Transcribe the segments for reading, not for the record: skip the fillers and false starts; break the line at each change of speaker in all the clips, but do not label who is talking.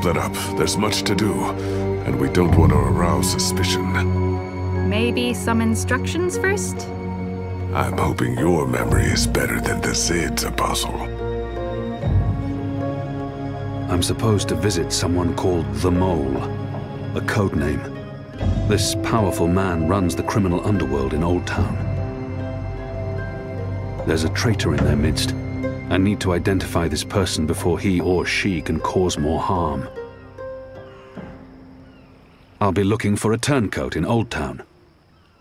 split up. There's much to do, and we don't want to arouse suspicion.
Maybe some instructions first?
I'm hoping your memory is better than the Zid's, Apostle.
I'm supposed to visit someone called the Mole, a code name. This powerful man runs the criminal underworld in Old Town. There's a traitor in their midst. I need to identify this person before he or she can cause more harm. I'll be looking for a turncoat in Old Town.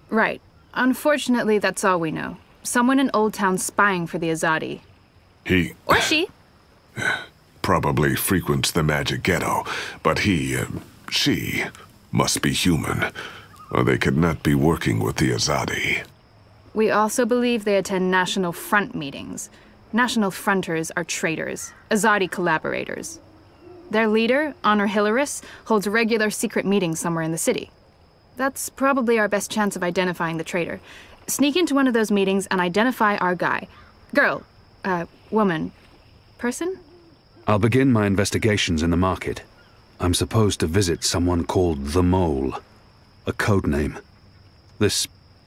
Right. Unfortunately, that's all we know. Someone in Old Town spying for the Azadi.
He...
Or she.
Probably frequents the magic ghetto, but she must be human, or they could not be working with the Azadi.
We also believe they attend National Front meetings. National Fronters are traitors, Azadi collaborators. Their leader, Honor Hilaris, holds regular secret meetings somewhere in the city. That's probably our best chance of identifying the traitor. Sneak into one of those meetings and identify our guy. Girl, woman, person?
I'll begin my investigations in the market. I'm supposed to visit someone called the Mole, a code name.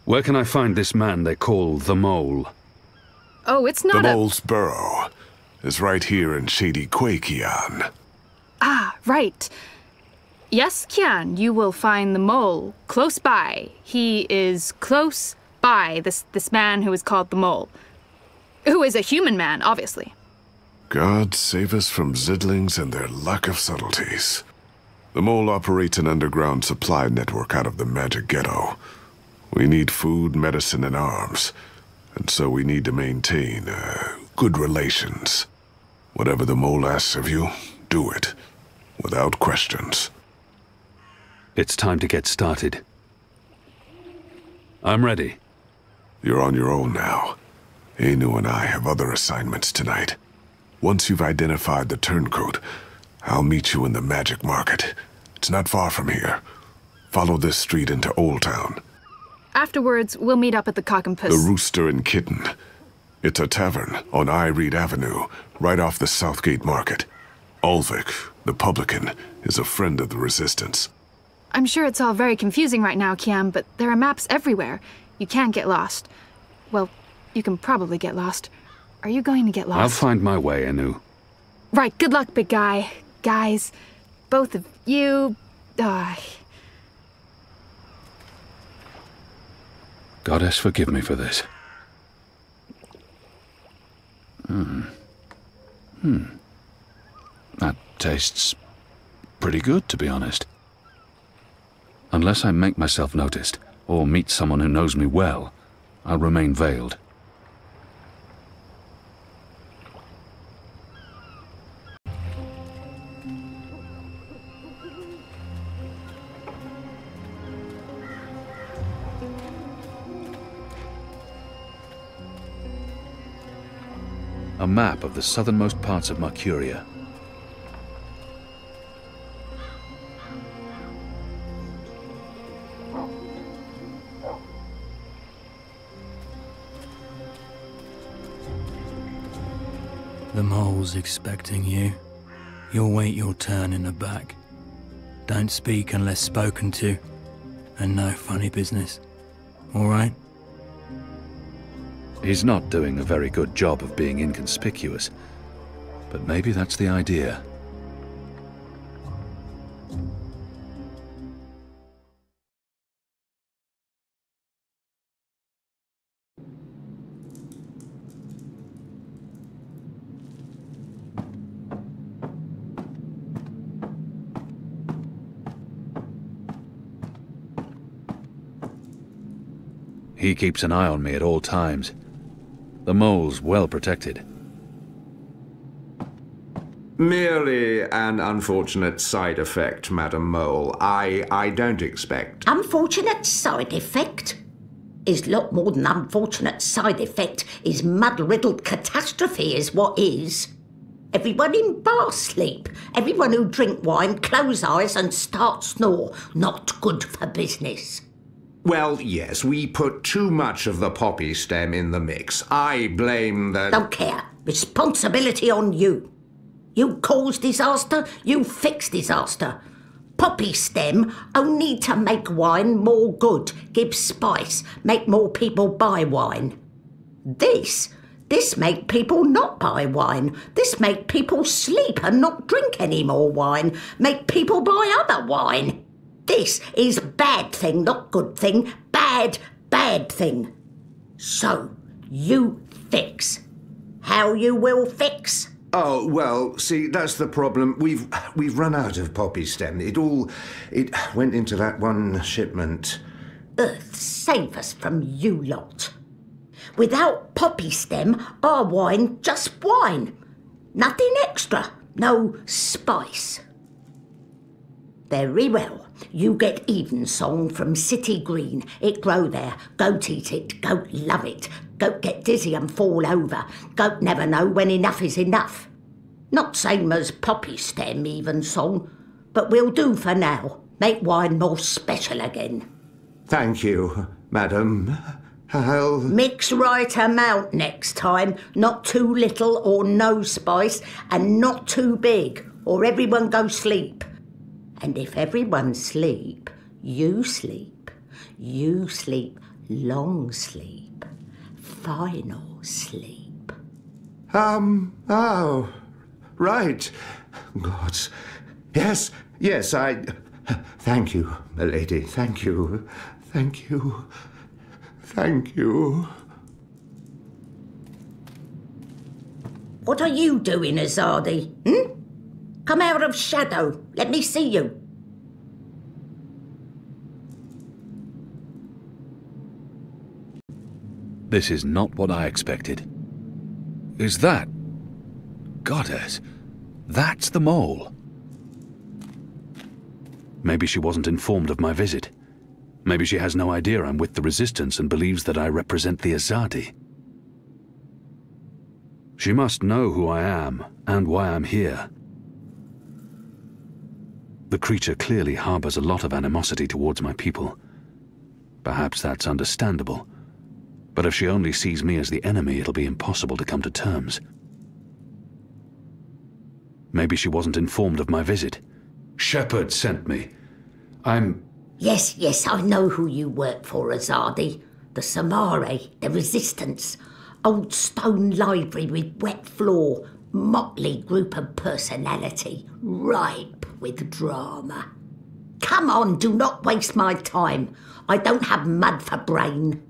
Where can I find this man they call the Mole?
Oh, it's not
The Mole's burrow is right here in Shady Quay, Kian.
Ah, right. Yes, Kian, you will find the Mole close by. He is close by, this man who is called the Mole. Who is a human man, obviously.
God save us from Zidlings and their lack of subtleties. The Mole operates an underground supply network out of the magic ghetto. We need food, medicine, and arms. And so we need to maintain, good relations. Whatever the Mole asks of you, do it. Without questions.
It's time to get started. I'm ready.
You're on your own now. Anu and I have other assignments tonight. Once you've identified the turncoat, I'll meet you in the magic market. It's not far from here. Follow this street into Old Town.
Afterwards, we'll meet up at the Cock and Puss.
The Rooster and Kitten. It's a tavern on I Reed Avenue, right off the Southgate Market. Ulvik, the publican, is a friend of the Resistance.
I'm sure it's all very confusing right now, Kiam, but there are maps everywhere. You can't get lost. Well, you can probably get lost. Are you going to get lost?
I'll find my way, Anu.
Right, good luck, big guy. Guys, both of you...
Goddess, forgive me for this. That tastes pretty good, to be honest. Unless I make myself noticed, or meet someone who knows me well, I'll remain veiled. A map of the southernmost parts of Mercuria.
The Mole's expecting you. You'll wait your turn in the back. Don't speak unless spoken to, and no funny business. All right?
He's not doing a very good job of being inconspicuous, but maybe that's the idea. He keeps an eye on me at all times. The Mole's well protected.
Merely an unfortunate side effect, Madam Mole. I don't expect...
Unfortunate side effect? Is lot more than unfortunate side effect. Is mud-riddled catastrophe is what is. Everyone in bar sleep. Everyone who drink wine close eyes and start snore. Not good for business.
Well, yes, we put too much of the poppy stem in the mix. I blame the...
Don't care. Responsibility on you. You cause disaster, you fix disaster. Poppy stem only to make wine more good, give spice, make more people buy wine. This make people not buy wine. This make people sleep and not drink any more wine. Make people buy other wine. This is bad thing, not good thing. Bad thing. So, you fix. How you will fix?
Oh, well, see, that's the problem. We've run out of poppy stem. It went into that one shipment.
Earth save us from you lot. Without poppy stem, our wine just wine. Nothing extra, no spice. Very well. You get Evensong from City Green. It grow there. Goat eat it. Goat love it. Goat get dizzy and fall over. Goat never know when enough is enough. Not same as poppy stem Evensong, but we'll do for now. Make wine more special again.
Thank you, madam. I'll...
Mix right amount next time. Not too little or no spice, and not too big, or everyone go sleep. And if everyone sleep, you sleep. You sleep long sleep. Final sleep.
Oh, right. God. Yes, I... Thank you, milady. Thank you. Thank you. Thank you.
What are you doing, Azadi? Come out of shadow. Let me see you.
This is not what I expected. Is that... Goddess, that's the mole. Maybe she wasn't informed of my visit. Maybe she has no idea I'm with the Resistance and believes that I represent the Azadi. She must know who I am and why I'm here. The creature clearly harbors a lot of animosity towards my people. Perhaps that's understandable. But if she only sees me as the enemy, it'll be impossible to come to terms. Maybe she wasn't informed of my visit. Shepard sent me.
Yes, I know who you work for, Azadi. The Samare, the Resistance. Old stone library with wet floor. Motley group of personality. Ripe with drama. Come on, do not waste my time. I don't have mud for brain.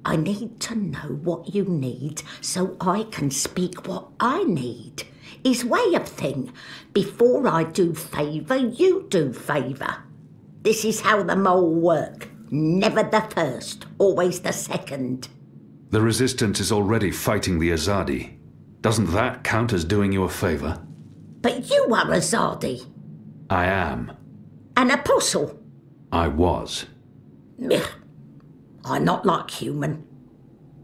I need to know what you need so I can speak what I need. Is way of thing. Before I do favour, you do favour. This is how the mole work. Never the first, always the second.
The Resistance is already fighting the Azadi. Doesn't that count as doing you a favour?
But you are Azadi.
I am.
An apostle.
I was.
Ugh. I'm not like human.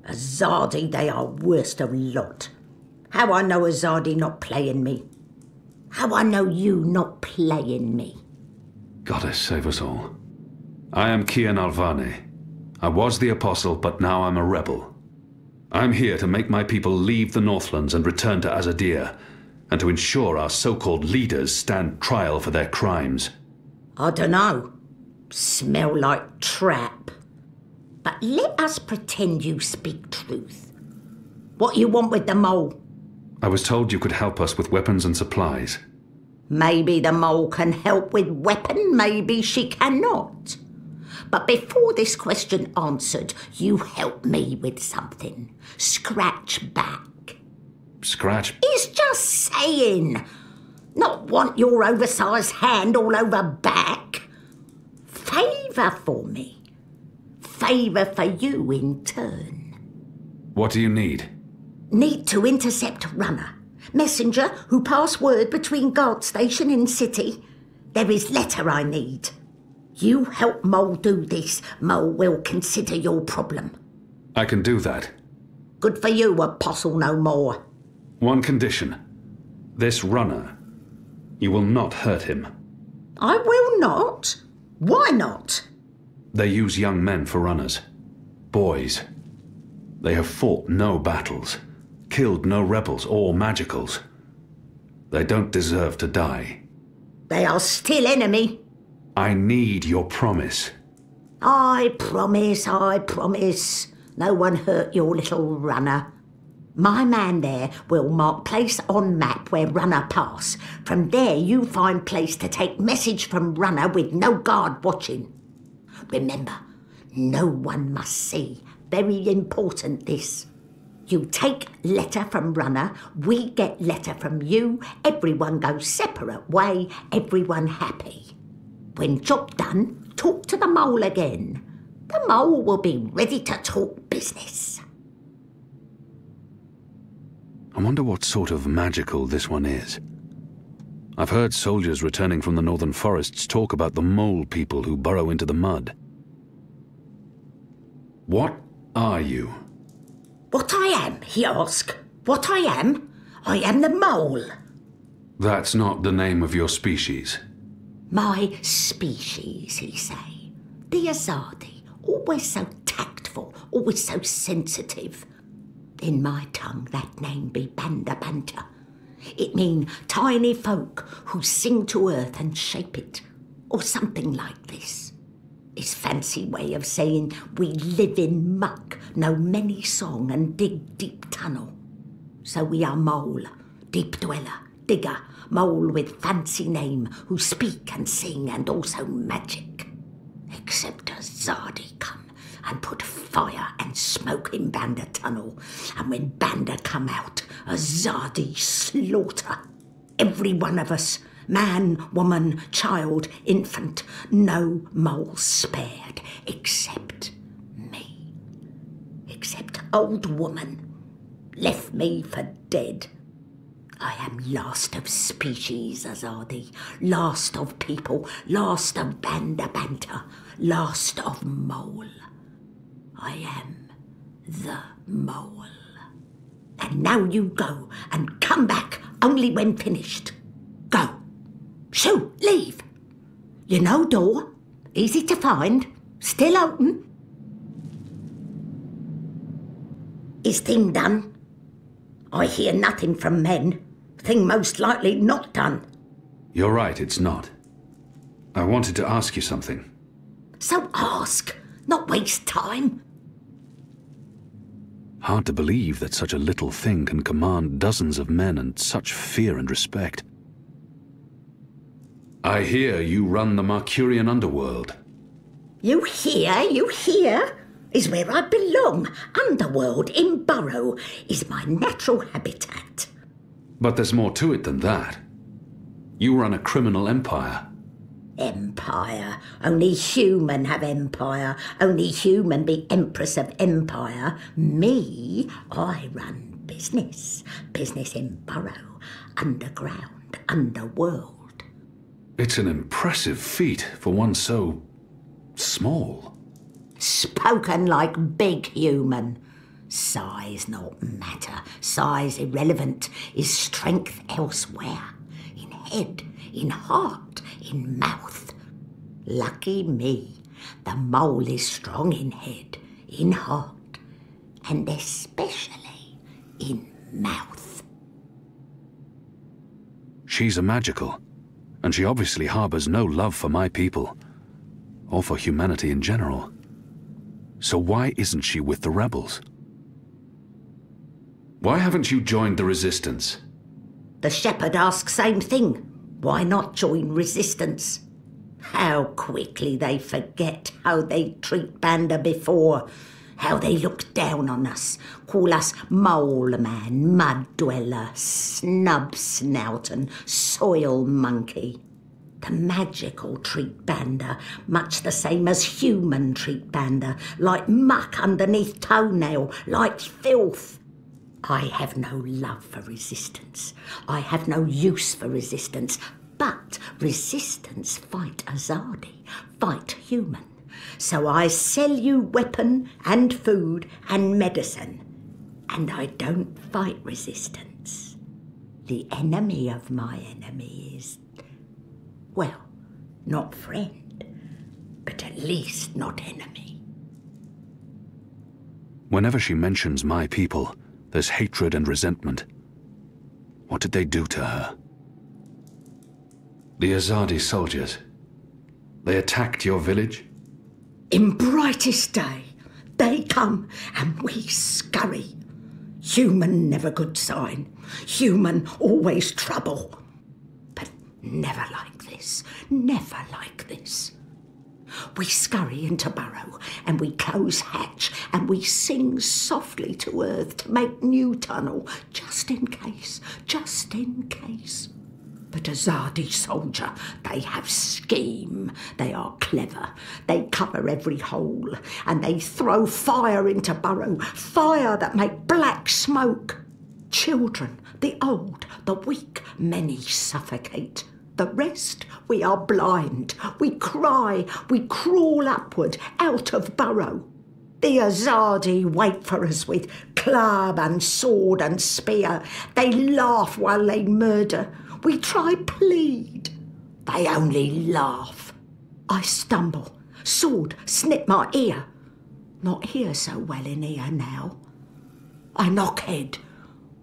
Azadi, they are worst of lot. How I know Azadi not playing me? How I know you not playing me?
Goddess save us all. I am Kian Alvane. I was the Apostle, but now I'm a rebel. I'm here to make my people leave the Northlands and return to Azadir, and to ensure our so-called leaders stand trial for their crimes.
I dunno. Smell like trap. But let us pretend you speak truth. What you want with the mole?
I was told you could help us with weapons and supplies.
Maybe the mole can help with weapon, maybe she cannot. But before this question answered, you help me with something. Scratch back.
Scratch?
He's just saying. Not want your oversized hand all over back. Favour for me. Favour for you in turn.
What do you need?
Need to intercept runner. Messenger who pass word between guard station and city. There is letter I need. You help Mole do this, Mole will consider your problem.
I can do that.
Good for you, Apostle no more.
One condition. This runner. You will not hurt him.
I will not? Why not?
They use young men for runners. Boys. They have fought no battles, killed no rebels or magicals. They don't deserve to die.
They are still enemy.
I need your promise.
I promise, I promise. No one hurt your little runner. My man there will mark place on map where runner pass. From there you find place to take message from runner with no guard watching. Remember, no one must see. Very important this. You take letter from runner, we get letter from you, everyone goes separate way, everyone happy. When job done, talk to the mole again. The mole will be ready to talk business.
I wonder what sort of magical this one is. I've heard soldiers returning from the northern forests talk about the mole people who burrow into the mud. What are you?
What I am, he asked. What I am? I am the mole.
That's not the name of your species.
My species, he say. The Azadi, always so tactful, always so sensitive. In my tongue that name be Banda Banta. It mean tiny folk who sing to earth and shape it, or something like this. It's fancy way of saying we live in muck, know many song and dig deep tunnel. So we are mole, deep dweller, digger, mole with fancy name, who speak and sing and also magic. Except a Zardi come and put fire and smoke in Banda tunnel, and when Banda come out, a Zardi slaughter. Every one of us, man, woman, child, infant, no mole spared, except me. Except old woman, left me for dead. I am last of species, Azadi, last of people, last of Banda Banta, last of mole. I am the mole. And now you go and come back only when finished. Go. Shoo, leave. You know door, easy to find, still open. Is thing done? I hear nothing from men. Thing most likely not done.
You're right, it's not. I wanted to ask you something.
So ask, not waste time.
Hard to believe that such a little thing can command dozens of men and such fear and respect. I hear you run the Mercurian underworld.
You hear? Is where I belong. Underworld in Burrow is my natural habitat.
But there's more to it than that. You run a criminal empire.
Empire. Only human have empire. Only human be empress of empire. Me, I run business. Business in Burrow. Underground. Underworld.
It's an impressive feat for one so small.
Spoken like big human. Size not matter. Size irrelevant. Is strength elsewhere. In head, in heart, in mouth. Lucky me, the mole is strong in head, in heart, and especially in mouth.
She's a magical, and she obviously harbors no love for my people, or for humanity in general. So why isn't she with the rebels? Why haven't you joined the resistance?
The shepherd asks same thing. Why not join resistance? How quickly they forget how they treat Banda before. How they look down on us, call us mole man, mud dweller, snub snout and soil monkey. The magical treat Banda much the same as human treat Banda, like muck underneath toenail, like filth. I have no love for resistance. I have no use for resistance. But resistance fight Azadi, fight human. So I sell you weapon and food and medicine. And I don't fight resistance. The enemy of my enemy is, well, not friend, but at least not enemy.
Whenever she mentions my people, there's hatred and resentment. What did they do to her? The Azadi soldiers. They attacked your village?
In brightest day, they come and we scurry. Human never good sign. Human always trouble. But never like this. Never like this. We scurry into burrow and we close hatch and we sing softly to earth to make new tunnel, just in case, just in case. But Azadi soldier, they have scheme. They are clever. They cover every hole and they throw fire into burrow, fire that make black smoke. Children, the old, the weak, many suffocate. The rest, we are blind. We cry, we crawl upward, out of burrow. The Azadi wait for us with club and sword and spear. They laugh while they murder. We try plead. They only laugh. I stumble. Sword snip my ear. Not hear so well in here now. I knock head.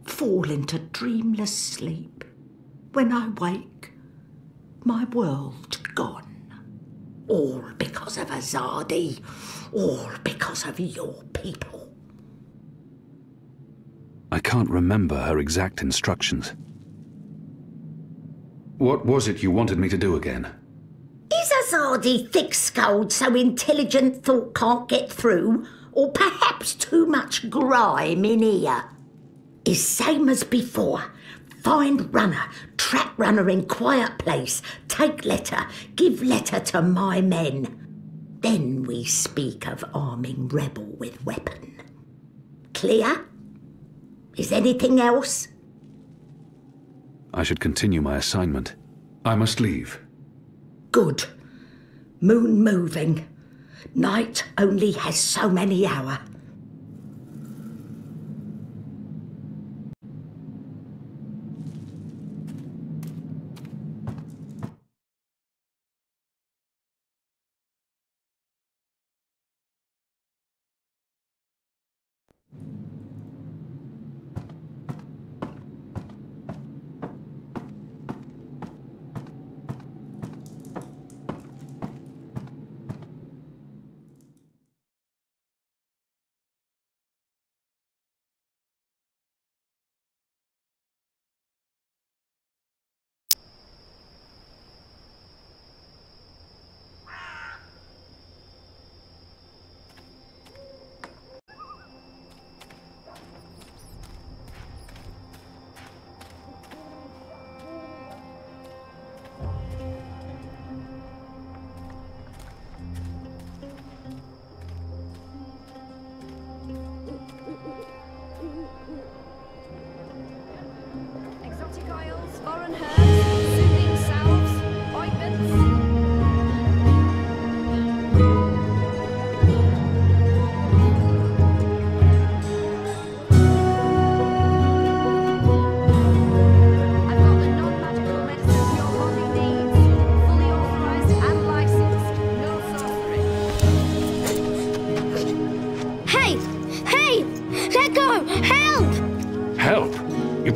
Fall into dreamless sleep. When I wake, my world gone. All because of Azadi. All because of your people.
I can't remember her exact instructions. What was it you wanted me to do again?
Is Azadi thick-skulled so intelligent thought can't get through? Or perhaps too much grime in here? Is same as before. Find runner, track runner in quiet place, take letter, give letter to my men. Then we speak of arming rebel with weapon. Clear? Is anything else?
I should continue my assignment. I must leave.
Good. Moon moving. Night only has so many hours.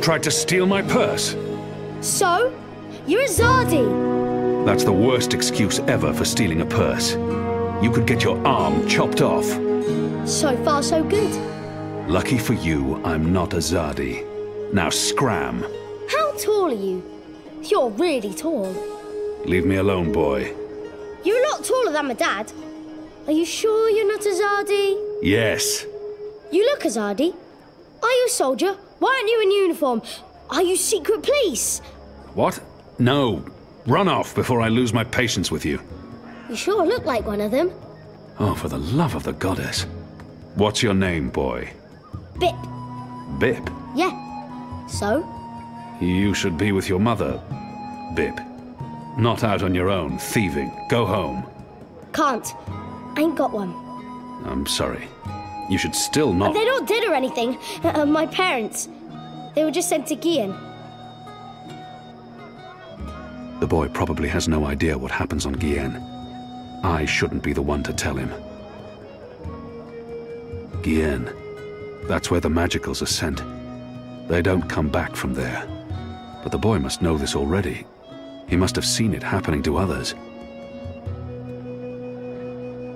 Tried to steal my purse.
So? You're Azadi.
That's the worst excuse ever for stealing a purse. You could get your arm chopped off.
So far, so good.
Lucky for you, I'm not Azadi. Now scram.
How tall are you? You're really tall.
Leave me alone, boy.
You're a lot taller than my dad. Are you sure you're not Azadi?
Yes.
You look Azadi. Are you a soldier? Why aren't you in uniform? Are you secret police?
What? No. Run off before I lose my patience with you.
You sure look like one of them.
Oh, for the love of the goddess. What's your name, boy?
Bip.
Bip?
Yeah. So?
You should be with your mother, Bip. Not out on your own, thieving. Go home.
Can't. I ain't got one.
I'm sorry. You should still not...
They're not dead or anything. My parents. They were just sent to Gian.
The boy probably has no idea what happens on Gien. I shouldn't be the one to tell him. Gien. That's where the magicals are sent. They don't come back from there. But the boy must know this already. He must have seen it happening to others.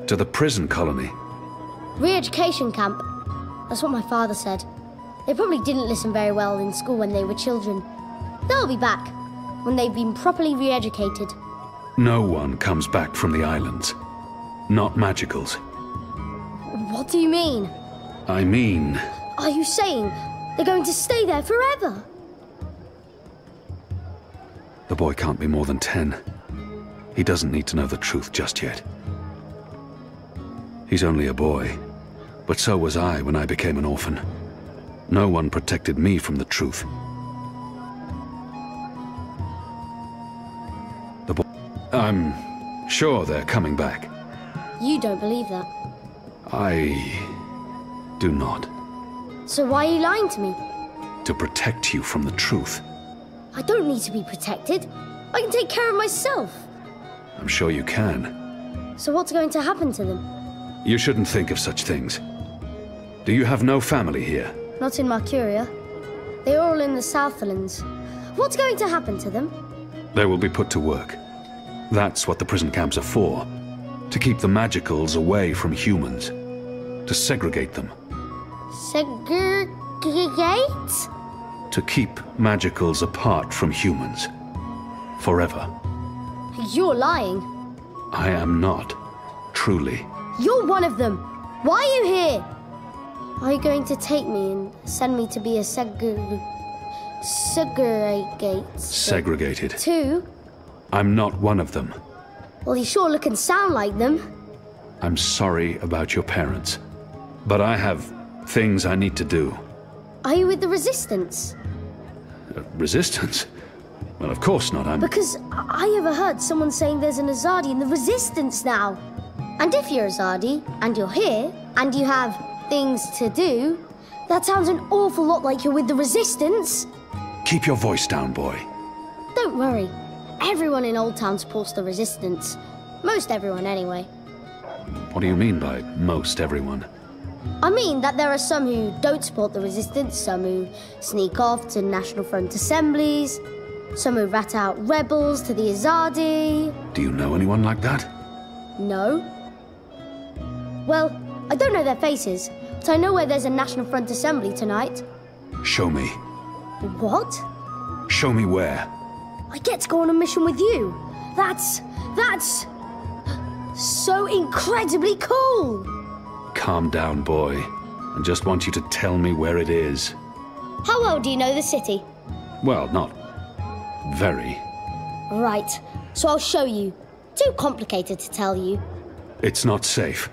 To the prison colony.
Re-education camp. That's what my father said. They probably didn't listen very well in school when they were children. They'll be back when they've been properly re-educated.
No one comes back from the islands. Not magicals.
What do you mean?
I mean...
Are you saying they're going to stay there forever?
The boy can't be more than 10. He doesn't need to know the truth just yet. He's only a boy, but so was I when I became an orphan. No one protected me from the truth. The boy... I'm sure they're coming back.
You don't believe that.
I do not.
So why are you lying to me?
To protect you from the truth.
I don't need to be protected. I can take care of myself.
I'm sure you can.
So what's going to happen to them?
You shouldn't think of such things. Do you have no family here?
Not in Mercuria. They're all in the Southlands. What's going to happen to them?
They will be put to work. That's what the prison camps are for. To keep the magicals away from humans. To segregate them.
Segregate?
To keep magicals apart from humans. Forever.
You're lying.
I am not. Truly.
You're one of them. Why are you here? Are you going to take me and send me to be a segregated?
Segregated.
Too?
I'm not one of them.
Well, you sure look and sound like them.
I'm sorry about your parents. But I have things I need to do.
Are you with the Resistance?
Resistance? Well, of course not.
Because I overheard someone saying there's an Azadi in the Resistance now. And if you're Azadi, and you're here, and you have things to do, that sounds an awful lot like you're with the Resistance.
Keep your voice down, boy.
Don't worry. Everyone in Old Town supports the Resistance. Most everyone, anyway.
What do you mean by most everyone?
I mean that there are some who don't support the Resistance, some who sneak off to National Front assemblies, some who rat out rebels to the Azadi.
Do you know anyone like that?
No. Well, I don't know their faces, but I know where there's a National Front assembly tonight.
Show me.
What?
Show me where.
I get to go on a mission with you. That's so incredibly cool.
Calm down, boy. I just want you to tell me where it is.
How well do you know the city?
Well, not very.
Right, so I'll show you. Too complicated to tell you.
It's not safe.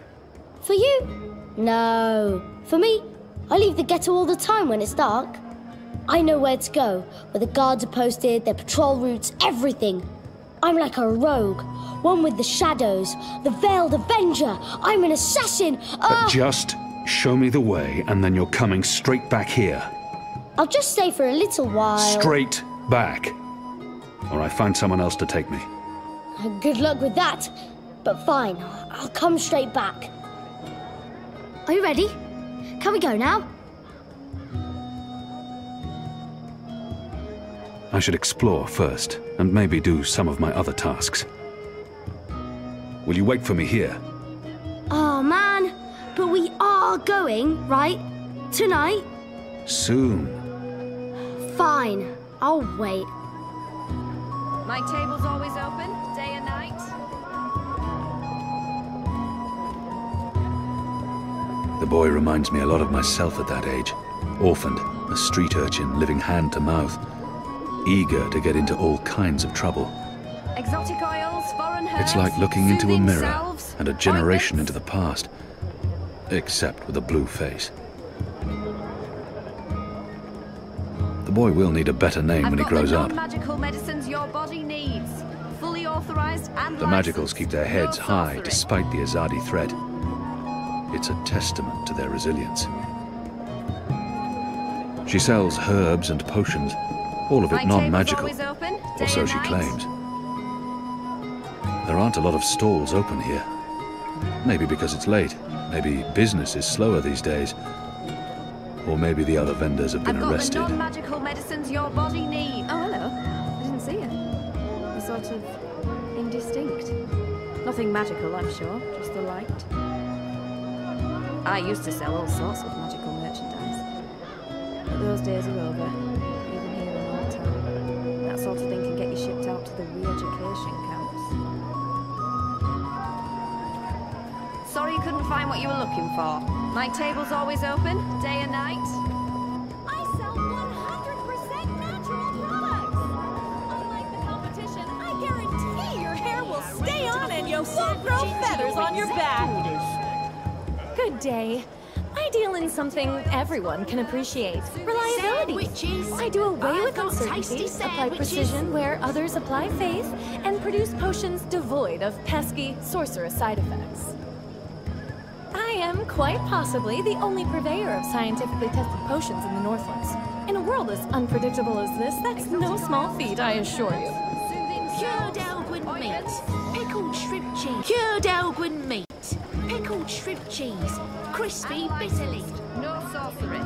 For you? No. For me, I leave the ghetto all the time when it's dark. I know where to go, where the guards are posted, their patrol routes, everything. I'm like a rogue, one with the shadows, the Veiled Avenger. I'm an assassin.
But just show me the way, and then you're coming straight back here.
I'll just stay for a little while.
Straight back. Or I find someone else to take me.
Good luck with that. But fine, I'll come straight back. Are you ready? Can we go now?
I should explore first, and maybe do some of my other tasks. Will you wait for me here?
Oh, man. But we are going, right? Tonight?
Soon.
Fine. I'll wait.
My table's always open, day and night.
The boy reminds me a lot of myself at that age. Orphaned, a street urchin living hand to mouth. Eager to get into all kinds of trouble.
Exotic oils, foreign herbs,
It's like looking into a
soothing
mirror
salves,
and a generation
ointments.
into the past. Except with a blue face. The boy will need a better name when he grows up.
I've got the non-magical medicines your body needs. Fully authorized and
The magicals keep their heads high despite the Azadi threat. It's a testament to their resilience. She sells herbs and potions, all of it non-magical, or so she claims. There aren't a lot of stalls open here. Maybe because it's late. Maybe business is slower these days. Or maybe the other vendors have been arrested.
I've got the non-magical medicines your body needs. Oh, hello. I didn't see you. You saw sort of indistinct. Nothing magical, I'm sure, just the light. I used to sell all sorts of magical merchandise. But those days are over, even here in Alta. That sort of thing can get you shipped out to the re-education camps. Sorry you couldn't find what you were looking for. My table's always open, day and night.
I sell 100% natural products! Unlike the competition, I guarantee your hair will stay on and you won't grow feathers on your back! Good day. I deal in something everyone can appreciate. Reliability. I do away with uncertainty, apply precision where others apply faith, and produce potions devoid of pesky, sorcerous side effects. I am quite possibly the only purveyor of scientifically tested potions in the Northlands. In a world as unpredictable as this, that's no small feat, I assure you.
Cured Elgin meat, pickled shrimp cheese, cured Elgin meat, pickled shrimp cheese, crispy bitterleaf.
No sorcery.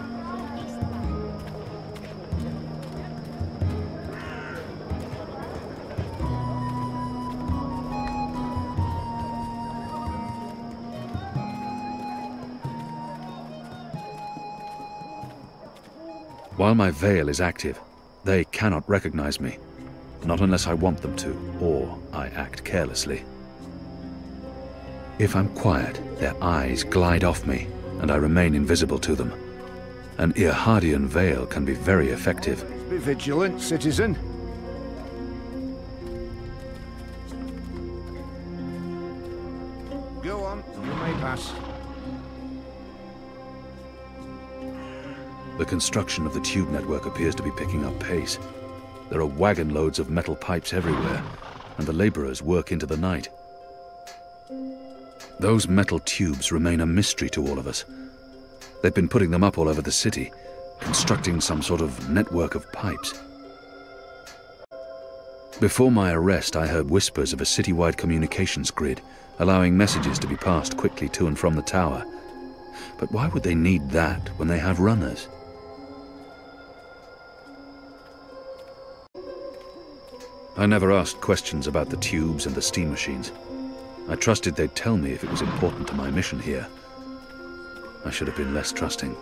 While my veil is active, they cannot recognize me. Not unless I want them to, or I act carelessly. If I'm quiet, their eyes glide off me, and I remain invisible to them. An Irhadian veil can be very effective.
Be vigilant, citizen. Go on, you may pass.
The construction of the tube network appears to be picking up pace. There are wagon loads of metal pipes everywhere, and the laborers work into the night. Those metal tubes remain a mystery to all of us. They've been putting them up all over the city, constructing some sort of network of pipes. Before my arrest, I heard whispers of a citywide communications grid, allowing messages to be passed quickly to and from the tower. But why would they need that when they have runners? I never asked questions about the tubes and the steam machines. I trusted they'd tell me if it was important to my mission here. I should have been less trusting.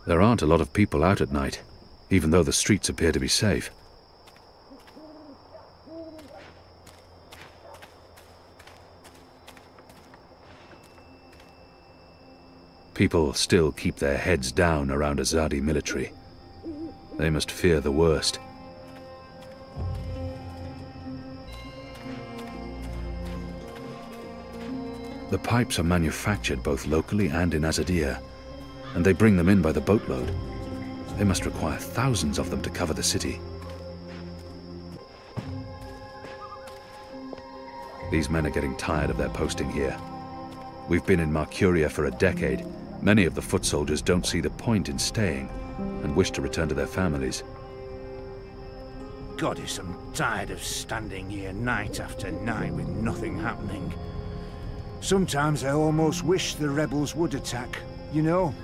There aren't a lot of people out at night, even though the streets appear to be safe. People still keep their heads down around Azadi military. They must fear the worst. The pipes are manufactured both locally and in Azadir, and they bring them in by the boatload. They must require thousands of them to cover the city. These men are getting tired of their posting here. We've been in Marcuria for a decade. Many of the foot soldiers don't see the point in staying and wish to return to their families.
Goddess, I'm tired of standing here night after night with nothing happening. Sometimes I almost wish the rebels would attack, you know?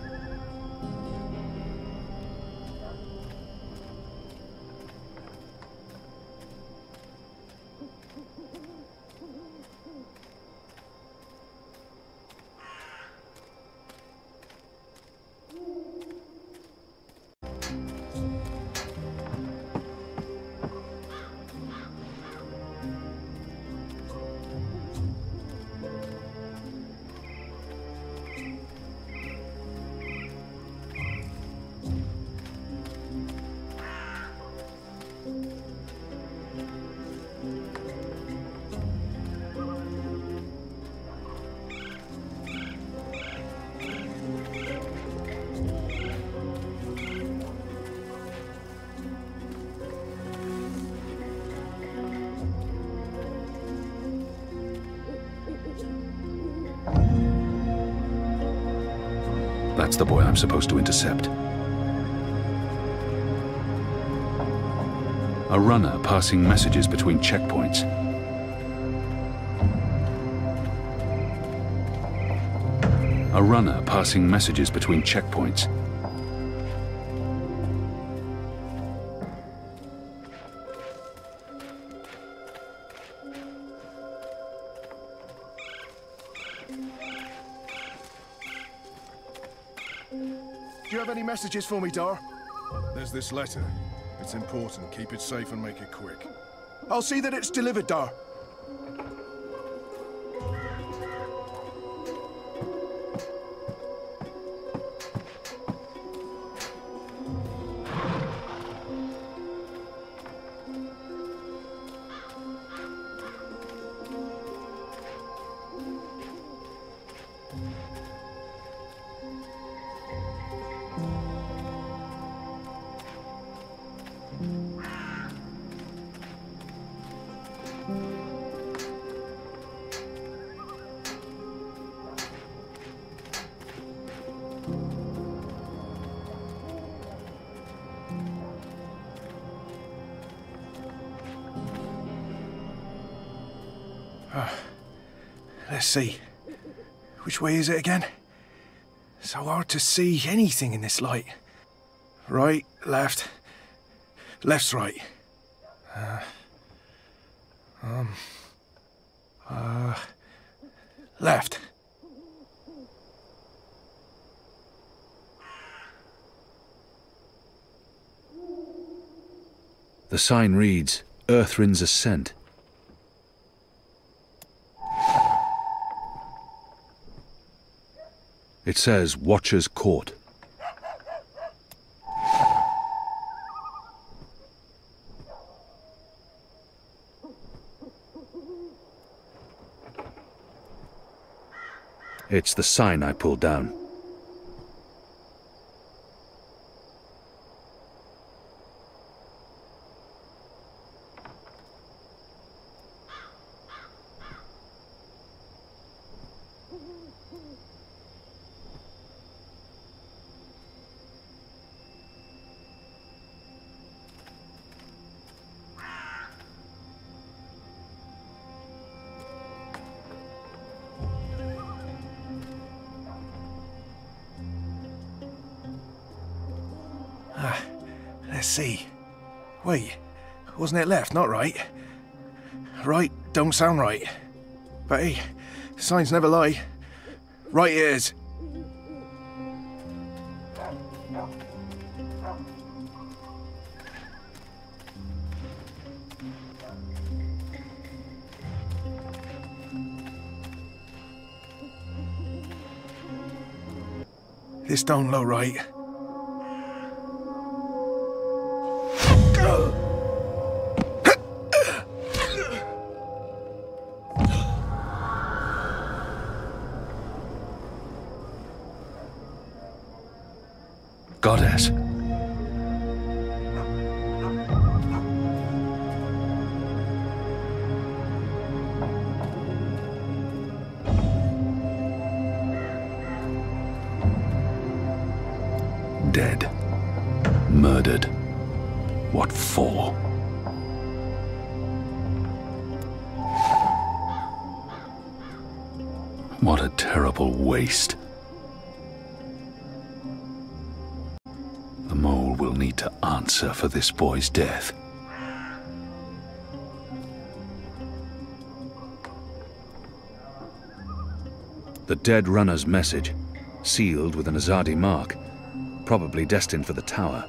That's the boy I'm supposed to intercept. A runner passing messages between checkpoints. A runner passing messages between checkpoints.
Do you have any messages for me, Dar? There's this letter. It's important. Keep it safe and make it quick. I'll see that it's delivered, Dar. Let's see. Which way is it again? So hard to see anything in this light. Right, left. Left's right. Left.
The sign reads, Earthrin's Ascent. It says, Watcher's Court. It's the sign I pulled down.
Let's see. Wait, wasn't it left, not right? Right don't sound right. But hey, signs never lie. Right it is. This don't look right.
Goddess. Dead. Murdered. What for? What a terrible waste. The mole will need to answer for this boy's death. The dead runner's message, sealed with an Azadi mark, probably destined for the tower.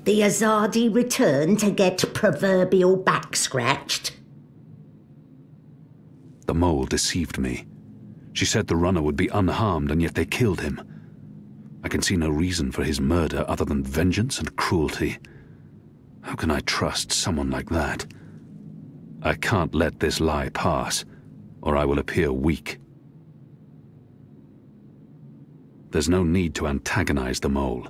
The Azadi return to get proverbial back scratched?
The mole deceived me. She said the runner would be unharmed, and yet they killed him. I can see no reason for his murder other than vengeance and cruelty. How can I trust someone like that? I can't let this lie pass, or I will appear weak. There's no need to antagonize the mole.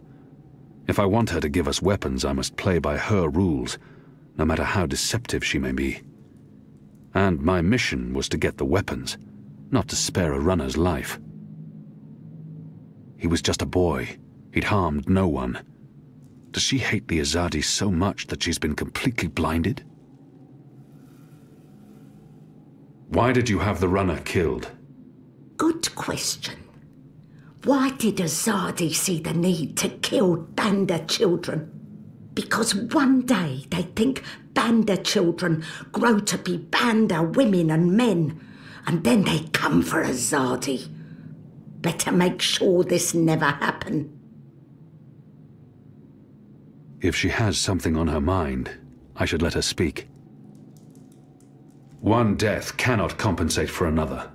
If I want her to give us weapons, I must play by her rules, no matter how deceptive she may be. And my mission was to get the weapons, not to spare a runner's life. He was just a boy. He'd harmed no one. Does she hate the Azadi so much that she's been completely blinded? Why did you have the runner killed?
Good question. Why did Azadi see the need to kill Banda children? Because one day they think Banda children grow to be Banda women and men, and then they come for Azadi. Better make sure this never happen.
If she has something on her mind, I should let her speak. One death cannot compensate for another.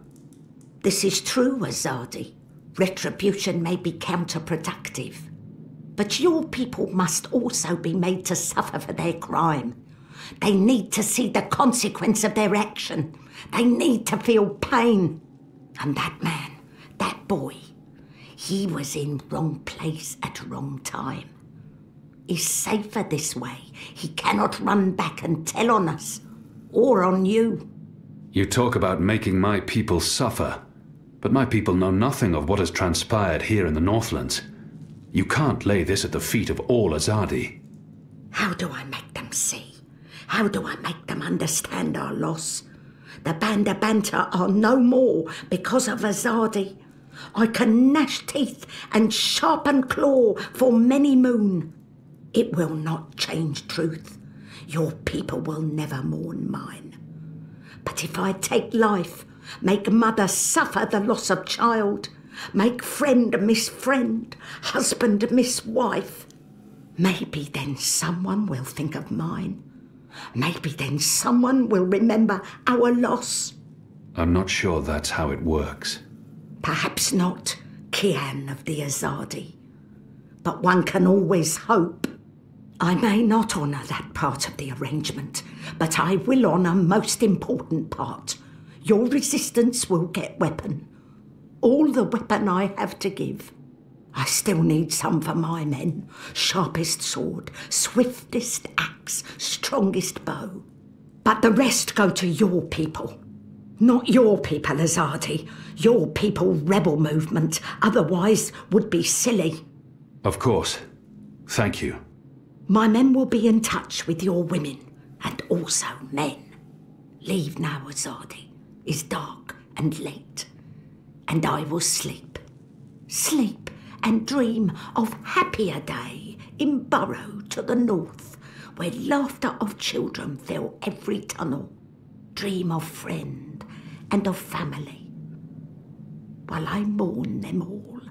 This is true, Azadi. Retribution may be counterproductive. But your people must also be made to suffer for their crime. They need to see the consequence of their action. They need to feel pain. And that man, that boy, he was in wrong place at wrong time. He's safer this way. He cannot run back and tell on us, or on you.
You talk about making my people suffer, but my people know nothing of what has transpired here in the Northlands. You can't lay this at the feet of all Azadi.
How do I make them see? How do I make them understand our loss? The Banda Banta are no more because of Azadi. I can gnash teeth and sharpen claw for many moon. It will not change truth. Your people will never mourn mine. But if I take life, make mother suffer the loss of child, make friend miss friend, husband miss wife, maybe then someone will think of mine. Maybe then someone will remember our loss.
I'm not sure that's how it works.
Perhaps not, Kian of the Azadi. But one can always hope. I may not honour that part of the arrangement, but I will honour most important part. Your resistance will get weapon. All the weapon I have to give. I still need some for my men. Sharpest sword, swiftest axe, strongest bow. But the rest go to your people. Not your people, Azadi. Your people rebel movement, otherwise would be silly.
Of course. Thank you.
My men will be in touch with your women, and also men. Leave now, Azadi. It's dark and late, and I will sleep. Sleep and dream of happier day in Burrow to the north, where laughter of children fill every tunnel. Dream of friend and of family, while I mourn them all